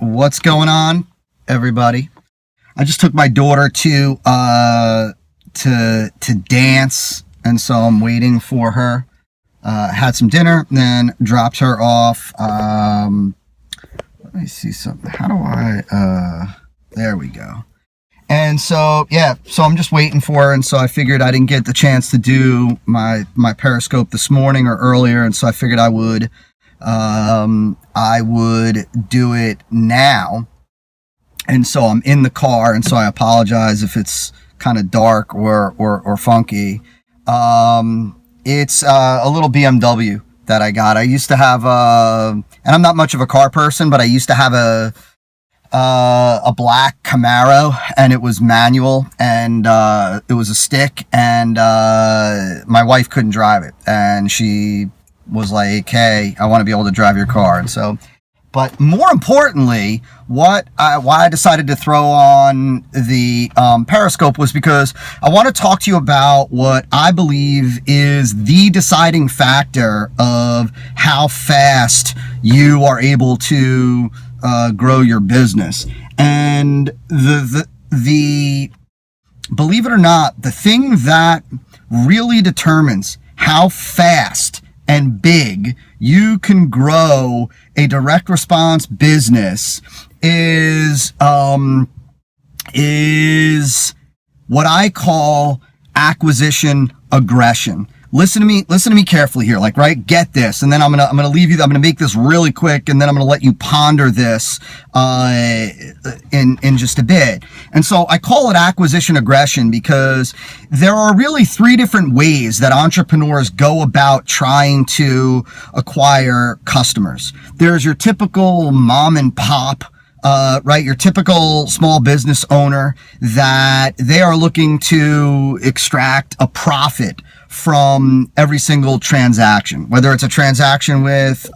What's going on, everybody? I just took my daughter to dance, and so I'm waiting for her. Had some dinner, then dropped her off. Let me see something. How do I? There we go. And so so I'm just waiting for her, and so I figured I didn't get the chance to do my Periscope this morning or earlier, and so I figured I would do it now. And so I'm in the car, and so I apologize if it's kind of dark or funky. It's a little BMW that I got. I used to have and I'm not much of a car person, but I used to have a black Camaro, and it was manual, and it was a stick, and my wife couldn't drive it, and she was like, hey, I want to be able to drive your car. And so, but more importantly, why I decided to throw on the Periscope was because I want to talk to you about what I believe is the deciding factor of how fast you are able to grow your business. And the believe it or not, the thing that really determines how fast and big you can grow a direct response business is what I call acquisition aggression. Listen to me carefully here, like, right? Get this. And then I'm going to leave you, I'm going to make this really quick, and then I'm going to let you ponder this, in just a bit. And so I call it acquisition aggression because there are really three different ways that entrepreneurs go about trying to acquire customers. There's your typical mom and pop, right? Your typical small business owner that they are looking to extract a profit from every single transaction, whether it's a transaction with,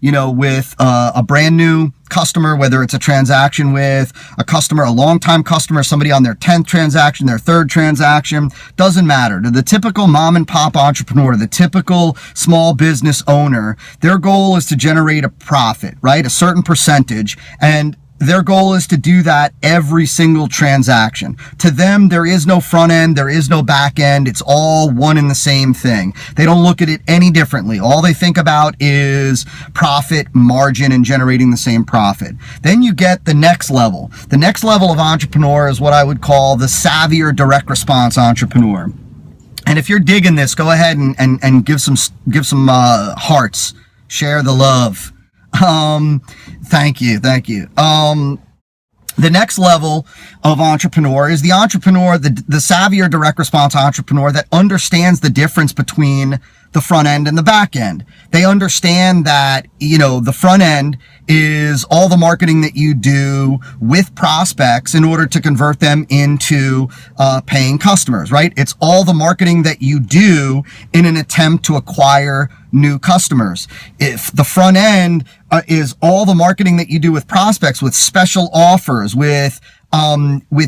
with a brand new customer, whether it's a transaction with a customer, a longtime customer, somebody on their 10th transaction, their 3rd transaction, doesn't matter. To the typical mom and pop entrepreneur, the typical small business owner, their goal is to generate a profit, right? A certain percentage, and their goal is to do that every single transaction. To them, there is no front end, there is no back end. It's all one and the same thing. They don't look at it any differently. All they think about is profit, margin, and generating the same profit. Then you get the next level. The next level of entrepreneur is what I would call the savvier direct response entrepreneur. And if you're digging this, go ahead and give some hearts. Share the love. Thank you. The next level of entrepreneur is the entrepreneur, the savvier direct response entrepreneur that understands the difference between the front end and the back end. They understand that, the front end is all the marketing that you do with prospects in order to convert them into paying customers, right? It's all the marketing that you do in an attempt to acquire new customers. If the front end is all the marketing that you do with prospects, with special offers, with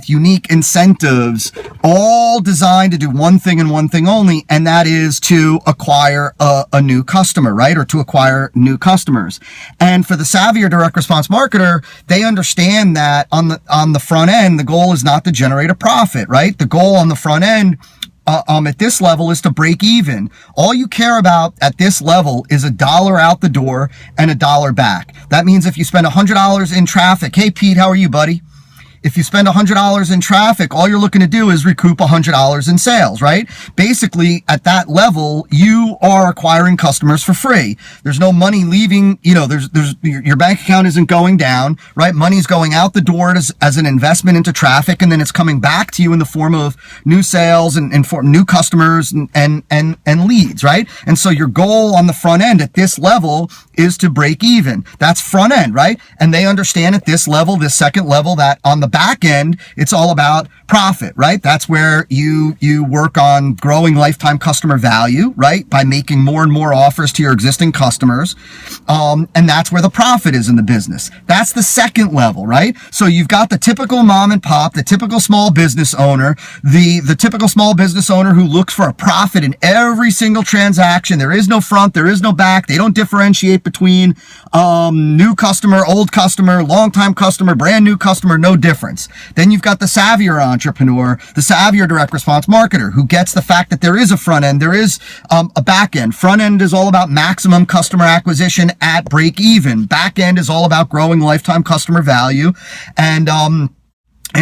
unique incentives, all designed to do one thing and one thing only, and that is to acquire a new customer, right? Or to acquire new customers. And for the savvier direct response marketer, they understand that on the front end, the goal is not to generate a profit, right? The goal on the front end at this level is to break even. All you care about at this level is $1 out the door and $1 back. That means if you spend $100 in traffic, hey Pete, how are you, buddy? If you spend $100 in traffic, all you're looking to do is recoup $100 in sales, right? Basically, at that level, you are acquiring customers for free. There's no money leaving, your bank account isn't going down, right? Money's going out the door as an investment into traffic, and then it's coming back to you in the form of new sales and for new customers and leads, right? And so your goal on the front end at this level is to break even. That's front end, right? And they understand at this level, this second level, that on the back end, it's all about profit, right? That's where you work on growing lifetime customer value, right? By making more and more offers to your existing customers. And that's where the profit is in the business. That's the second level, right? So you've got the typical mom and pop, the typical small business owner, the typical small business owner who looks for a profit in every single transaction. There is no front, there is no back. They don't differentiate between new customer, old customer, long-time customer, brand new customer, no difference. Then you've got the savvier entrepreneur, the savvier direct response marketer who gets the fact that there is a front end, there is a back end. Front end is all about maximum customer acquisition at break even. Back end is all about growing lifetime customer value and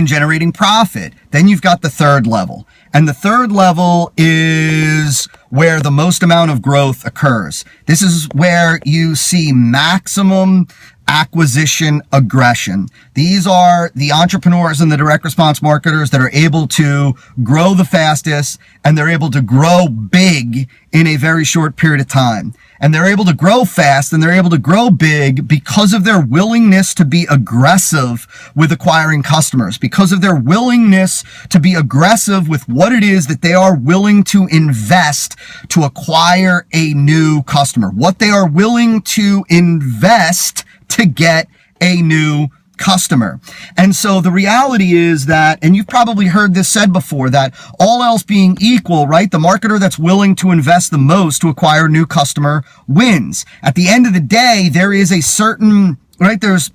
generating profit. Then you've got the third level. And the third level is where the most amount of growth occurs. This is where you see maximum acquisition aggression. These are the entrepreneurs and the direct response marketers that are able to grow the fastest, and they're able to grow big in a very short period of time. And they're able to grow fast and they're able to grow big because of their willingness to be aggressive with acquiring customers, because of their willingness to be aggressive with what it is that they are willing to invest to acquire a new customer, what they are willing to invest to get a new customer. And so the reality is that, and you've probably heard this said before, that all else being equal, right, the marketer that's willing to invest the most to acquire a new customer wins. At the end of the day, there is a certain, right, there's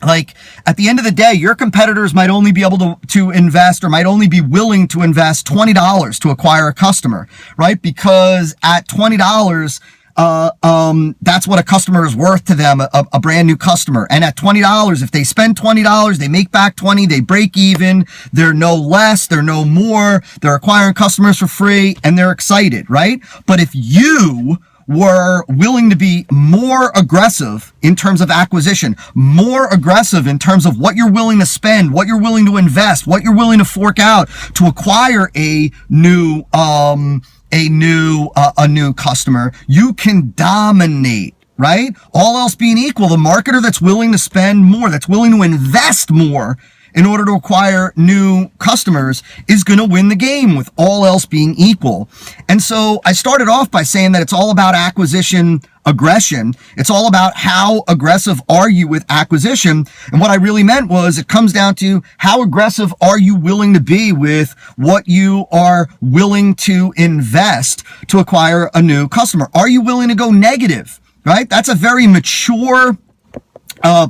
like, at the end of the day, your competitors might only be able to invest or might only be willing to invest $20 to acquire a customer, right? Because at $20, that's what a customer is worth to them, a brand new customer. And at $20, if they spend $20, they make back 20, they break even, they're no less, they're no more, they're acquiring customers for free, and they're excited, right? But if you were willing to be more aggressive in terms of acquisition, more aggressive in terms of what you're willing to spend, what you're willing to invest, what you're willing to fork out to acquire a new customer, you can dominate, right? All else being equal, the marketer that's willing to spend more, that's willing to invest more in order to acquire new customers is going to win the game, with all else being equal. And so I started off by saying that it's all about acquisition aggression. It's all about how aggressive are you with acquisition. And what I really meant was it comes down to how aggressive are you willing to be with what you are willing to invest to acquire a new customer. Are you willing to go negative, right? That's a very mature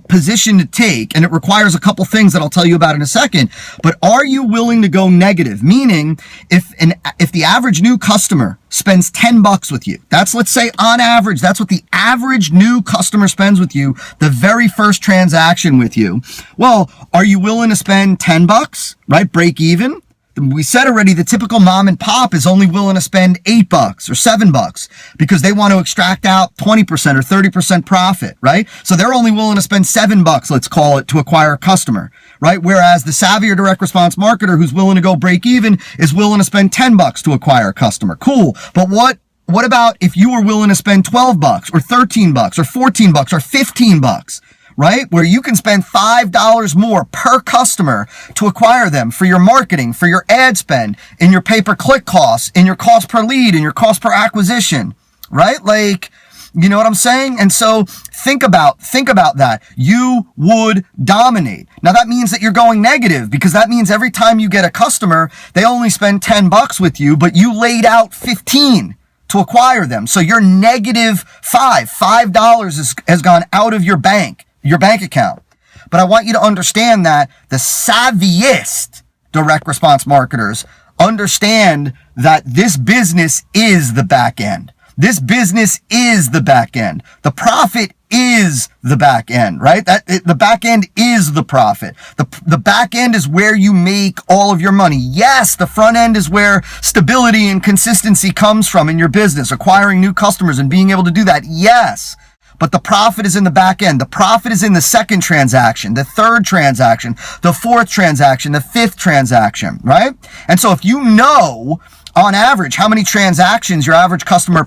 position to take, and it requires a couple things that I'll tell you about in a second. But are you willing to go negative? Meaning, if the average new customer spends $10 with you, let's say on average, that's what the average new customer spends with you, the very first transaction with you. Well, are you willing to spend $10, right? Break even. We said already the typical mom and pop is only willing to spend $8 or $7 because they want to extract out 20% or 30% profit, right? So they're only willing to spend $7, let's call it, to acquire a customer, right? Whereas the savvier direct response marketer who's willing to go break even is willing to spend $10 to acquire a customer. Cool. But what about if you were willing to spend $12 or $13 or $14 or $15? Right? Where you can spend $5 more per customer to acquire them for your marketing, for your ad spend, in your pay-per-click costs, in your cost per lead, in your cost per acquisition, right? Like, you know what I'm saying? And so think about that. You would dominate. Now that means that you're going negative, because that means every time you get a customer, they only spend $10 with you, but you laid out 15 to acquire them. So you're negative $5 has gone out of your bank account. But I want you to understand that the savviest direct response marketers understand that this business is the back end. This business is the back end. The profit is the back end, right? The back end is the profit. The back end is where you make all of your money. Yes, the front end is where stability and consistency comes from in your business, acquiring new customers and being able to do that. Yes. But the profit is in the back end. The profit is in the second transaction, the third transaction, the fourth transaction, the fifth transaction, right? And so if you know on average how many transactions your average customer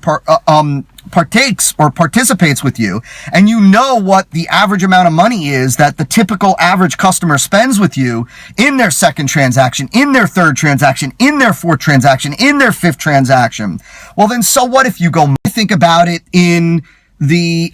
partakes or participates with you, and you know what the average amount of money is that the typical average customer spends with you in their second transaction, in their third transaction, in their fourth transaction, in their fifth transaction, well then so what if you go think about it in the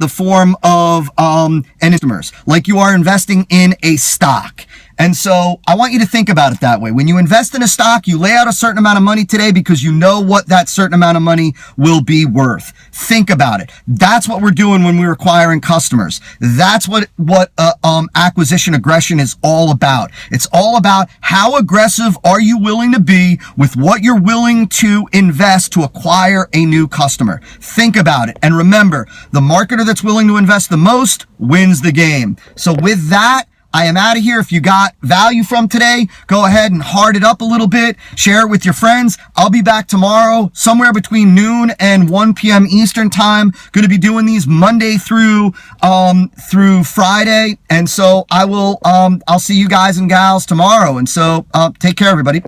form of customers, like you are investing in a stock. And so I want you to think about it that way. When you invest in a stock, you lay out a certain amount of money today because you know what that certain amount of money will be worth. Think about it. That's what we're doing when we're acquiring customers. That's what acquisition aggression is all about. It's all about how aggressive are you willing to be with what you're willing to invest to acquire a new customer. Think about it. And remember, the marketer that's willing to invest the most wins the game. So with that, I am out of here. If you got value from today, go ahead and heart it up a little bit. Share it with your friends. I'll be back tomorrow somewhere between noon and 1 p.m. Eastern time. Going to be doing these Monday through Friday. And so I'll see you guys and gals tomorrow. And so take care, everybody.